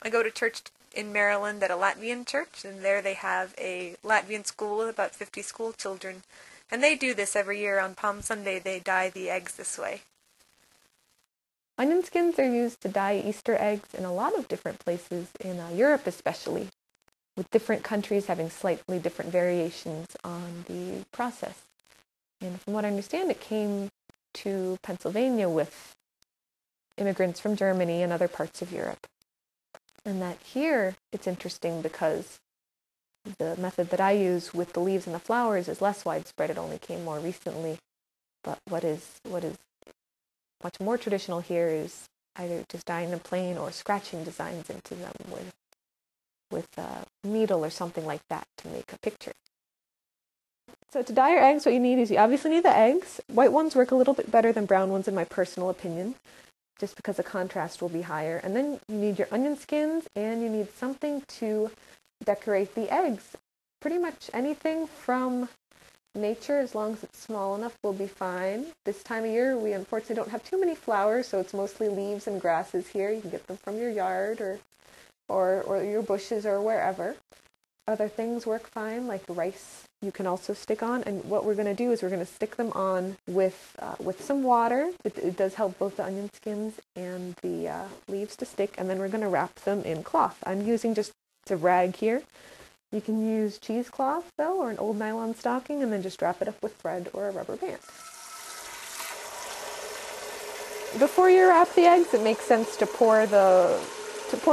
I go to church in Maryland at a Latvian church, and there they have a Latvian school with about 50 school children. And they do this every year on Palm Sunday. They dye the eggs this way. Onion skins are used to dye Easter eggs in a lot of different places, in Europe especially, with different countries having slightly different variations on the process. And from what I understand, it came to Pennsylvania with immigrants from Germany and other parts of Europe. And that here, it's interesting because the method that I use with the leaves and the flowers is less widespread. It only came more recently. But what is much more traditional here is either just dyeing them plain or scratching designs into them with a needle or something like that to make a picture. So to dye your eggs, what you need is you obviously need the eggs. White ones work a little bit better than brown ones in my personal opinion, just because the contrast will be higher. And then you need your onion skins, and you need something to decorate the eggs. Pretty much anything from nature, as long as it's small enough, will be fine. This time of year, we unfortunately don't have too many flowers, so it's mostly leaves and grasses here. You can get them from your yard or your bushes or wherever. Other things work fine, like rice you can also stick on. And what we're going to do is we're going to stick them on with some water. It does help both the onion skins and the leaves to stick. And then we're going to wrap them in cloth. I'm using just a rag here. You can use cheesecloth, though, or an old nylon stocking, and then just wrap it up with thread or a rubber band. Before you wrap the eggs, it makes sense to pour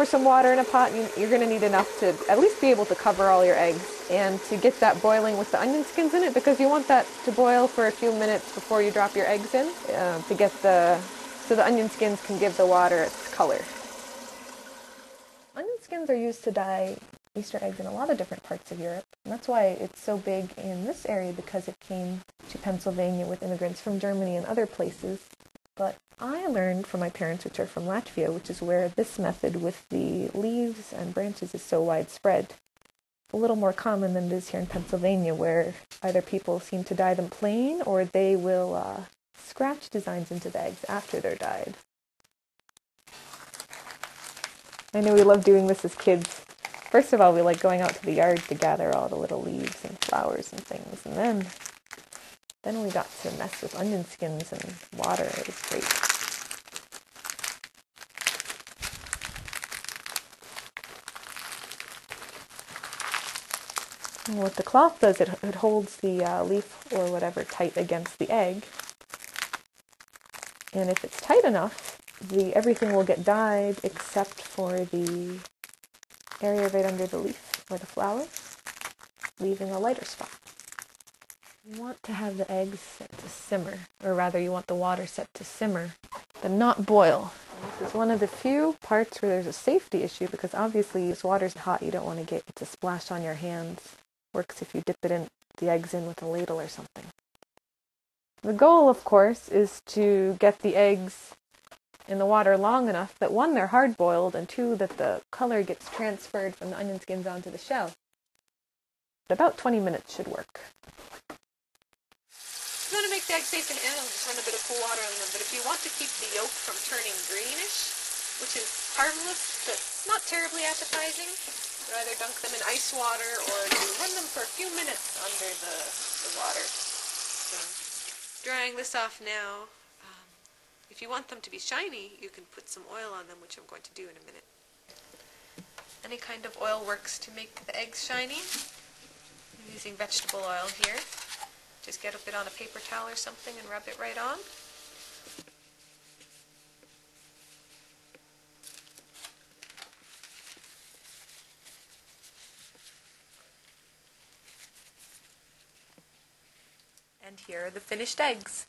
some water in a pot. You're going to need enough to at least be able to cover all your eggs and to get that boiling with the onion skins in it, because you want that to boil for a few minutes before you drop your eggs in so the onion skins can give the water its color. Onion skins are used to dye Easter eggs in a lot of different parts of Europe, and that's why it's so big in this area, because it came to Pennsylvania with immigrants from Germany and other places. But I learned from my parents, which are from Latvia, which is where this method with the leaves and branches is so widespread. A little more common than it is here in Pennsylvania, where either people seem to dye them plain or they will scratch designs into the eggs after they're dyed. I know we loved doing this as kids. First of all, we like going out to the yard to gather all the little leaves and flowers and things, and then we got to mess with onion skins and water. It was great. And what the cloth does, it holds the leaf or whatever tight against the egg. And if it's tight enough, everything will get dyed except for the area right under the leaf or the flower, leaving a lighter spot. You want to have the eggs set to simmer, or rather you want the water set to simmer, but not boil. And this is one of the few parts where there's a safety issue, because obviously this water's hot, you don't want to get it to splash on your hands. Works if you dip the eggs in with a ladle or something. The goal, of course, is to get the eggs in the water long enough that, one, they're hard-boiled, and two, that the color gets transferred from the onion skins onto the shell. But about 20 minutes should work. If you want to make the eggs safe and handle, just run a bit of cool water on them. But if you want to keep the yolk from turning greenish, which is harmless but not terribly appetizing, you either dunk them in ice water or you run them for a few minutes under the water. So, drying this off now. If you want them to be shiny, you can put some oil on them, which I'm going to do in a minute. Any kind of oil works to make the eggs shiny. I'm using vegetable oil here. Just get a bit on a paper towel or something and rub it right on. And here are the finished eggs.